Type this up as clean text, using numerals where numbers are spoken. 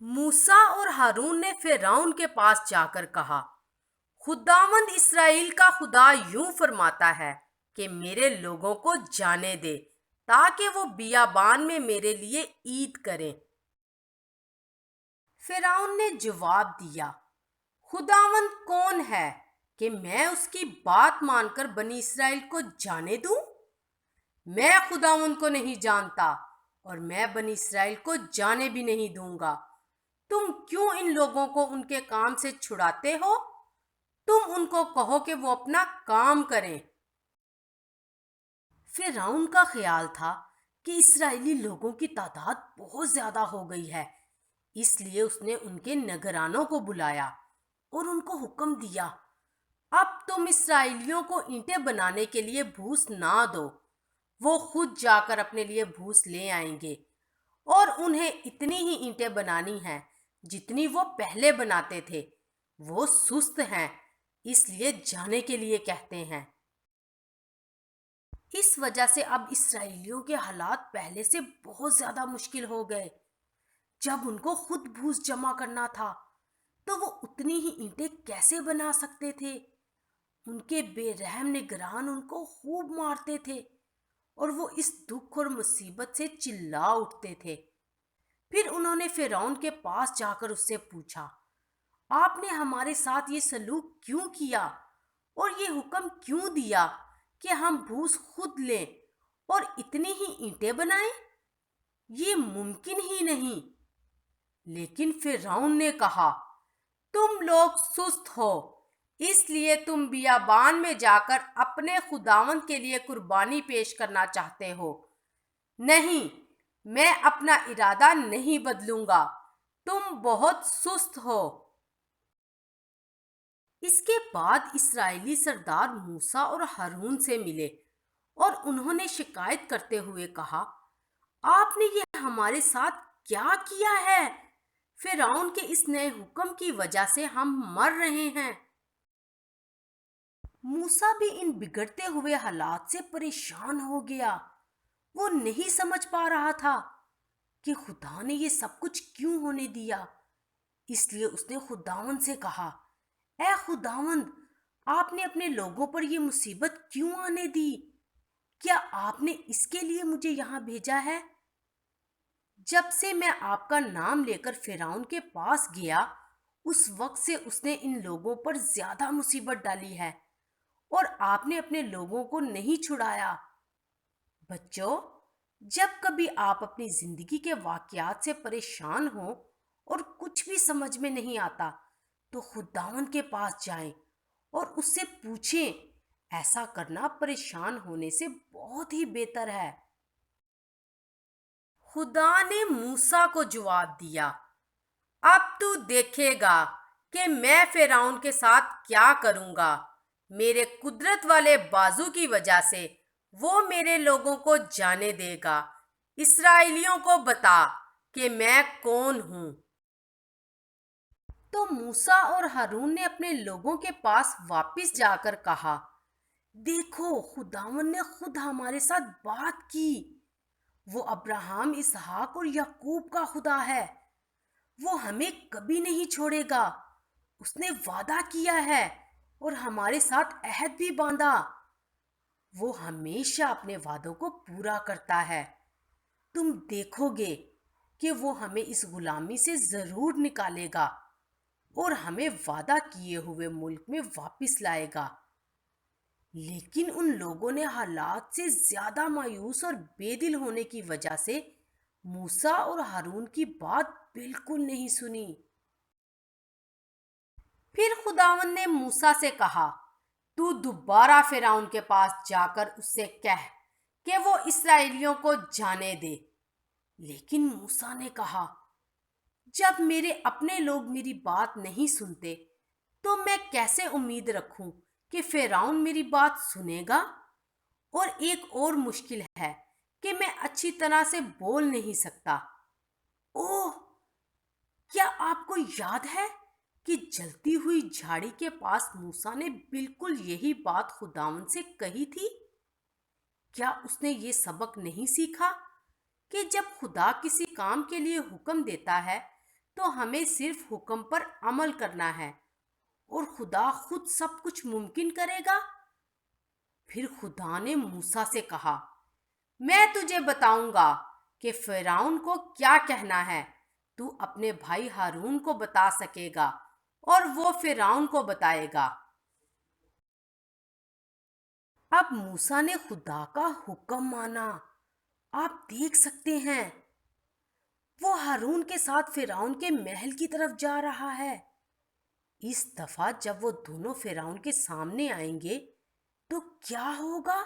موسیٰ اور ہارون نے فرعون کے پاس جا کر کہا، خداوند اسرائیل کا خدا یوں فرماتا ہے کہ میرے لوگوں کو جانے دے تاکہ وہ بیابان میں میرے لیے عید کریں۔ فرعون نے جواب دیا، خداوند کون ہے کہ میں اس کی بات مان کر بنی اسرائیل کو جانے دوں؟ میں خداوند کو نہیں جانتا اور میں بنی اسرائیل کو جانے بھی نہیں دوں گا۔ تم کیوں ان لوگوں کو ان کے کام سے چھڑاتے ہو؟ تم ان کو کہو کہ وہ اپنا کام کریں۔ فرعون کا خیال تھا کہ اسرائیلی لوگوں کی تعداد بہت زیادہ ہو گئی ہے، اس لیے اس نے ان کے نگرانوں کو بلایا اور ان کو حکم دیا، اب تم اسرائیلیوں کو اینٹیں بنانے کے لیے بھوس نہ دو، وہ خود جا کر اپنے لیے بھوس لے آئیں گے، اور انہیں اتنی ہی اینٹیں بنانی ہیں جتنی وہ پہلے بناتے تھے۔ وہ سست ہیں، اس لیے جانے کے لیے کہتے ہیں۔ اس وجہ سے اب اسرائیلیوں کے حالات پہلے سے بہت زیادہ مشکل ہو گئے۔ جب ان کو خود بھوس جمع کرنا تھا تو وہ اتنی ہی اینٹیں کیسے بنا سکتے تھے؟ ان کے بے رحم نگران ان کو خوب مارتے تھے اور وہ اس دکھ اور مصیبت سے چلا اٹھتے تھے۔ پھر انہوں نے فرعون کے پاس جا کر اس سے پوچھا، آپ نے ہمارے ساتھ یہ سلوک کیوں کیا اور یہ حکم کیوں دیا کہ ہم بھوس خود لیں اور اتنی ہی اینٹیں بنائیں؟ یہ ممکن ہی نہیں۔ لیکن فرعون نے کہا، تم لوگ سست ہو، اس لیے تم بیابان میں جا کر اپنے خداوند کے لیے قربانی پیش کرنا چاہتے ہو۔ نہیں، میں اپنا ارادہ نہیں بدلوں گا، تم بہت سست ہو۔ اس کے بعد اسرائیلی سردار موسیٰ اور ہارون سے ملے اور انہوں نے شکایت کرتے ہوئے کہا، آپ نے یہ ہمارے ساتھ کیا کیا ہے؟ فرعون کے اس نئے حکم کی وجہ سے ہم مر رہے ہیں۔ موسیٰ بھی ان بگڑتے ہوئے حالات سے پریشان ہو گیا۔ وہ نہیں سمجھ پا رہا تھا کہ خدا نے یہ سب کچھ کیوں ہونے دیا۔ اس لیے اس نے خداوند سے کہا، اے خداوند، آپ نے اپنے لوگوں پر یہ مصیبت کیوں آنے دی؟ کیا آپ نے اس کے لیے مجھے یہاں بھیجا ہے؟ جب سے میں آپ کا نام لے کر فرعون کے پاس گیا، اس وقت سے اس نے ان لوگوں پر زیادہ مصیبت ڈالی ہے اور آپ نے اپنے لوگوں کو نہیں چھڑایا۔ بچوں، جب کبھی آپ اپنی زندگی کے واقعات سے پریشان ہوں اور کچھ بھی سمجھ میں نہیں آتا تو خداوند کے پاس جائیں اور اس سے پوچھیں۔ ایسا کرنا پریشان ہونے سے بہت ہی بہتر ہے۔ خدا نے موسیٰ کو جواب دیا، اب تو دیکھے گا کہ میں فرعون کے ساتھ کیا کروں گا۔ میرے قدرت والے بازو کی وجہ سے وہ میرے لوگوں کو جانے دے گا۔ اسرائیلیوں کو بتا کہ میں کون ہوں۔ تو موسیٰ اور ہارون نے اپنے لوگوں کے پاس واپس جا کر کہا، دیکھو، خداوند نے خود ہمارے ساتھ بات کی۔ وہ ابراہیم، اسحاق اور یعقوب کا خدا ہے۔ وہ ہمیں کبھی نہیں چھوڑے گا۔ اس نے وعدہ کیا ہے اور ہمارے ساتھ عہد بھی باندھا۔ وہ ہمیشہ اپنے وعدوں کو پورا کرتا ہے۔ تم دیکھو گے کہ وہ ہمیں اس غلامی سے ضرور نکالے گا اور ہمیں وعدہ کیے ہوئے ملک میں واپس لائے گا۔ لیکن ان لوگوں نے حالات سے زیادہ مایوس اور بے دل ہونے کی وجہ سے موسیٰ اور ہارون کی بات بالکل نہیں سنی۔ پھر خداوند نے موسیٰ سے کہا، تو دوبارہ فرعون کے پاس جا کر اس سے کہہ کہ وہ اسرائیلیوں کو جانے دے۔ لیکن موسیٰ نے کہا، جب میرے اپنے لوگ میری بات نہیں سنتے تو میں کیسے امید رکھوں کہ فرعون میری بات سنے گا؟ اور ایک اور مشکل ہے کہ میں اچھی طرح سے بول نہیں سکتا۔ اوہ، کیا آپ کو یاد ہے کہ جلتی ہوئی جھاڑی کے پاس موسیٰ نے بالکل یہی بات خداوند سے کہی تھی؟ کیا اس نے یہ سبق نہیں سیکھا کہ جب خدا کسی کام کے لیے حکم دیتا ہے تو ہمیں صرف حکم پر عمل کرنا ہے اور خدا خود سب کچھ ممکن کرے گا۔ پھر خدا نے موسیٰ سے کہا، میں تجھے بتاؤں گا کہ فرعون کو کیا کہنا ہے۔ تو اپنے بھائی ہارون کو بتا سکے گا اور وہ فرعون کو بتائے گا۔ اب موسیٰ نے خدا کا حکم مانا۔ آپ دیکھ سکتے ہیں وہ ہارون کے ساتھ فرعون کے محل کی طرف جا رہا ہے۔ اس دفعہ جب وہ دونوں فرعون کے سامنے آئیں گے تو کیا ہوگا؟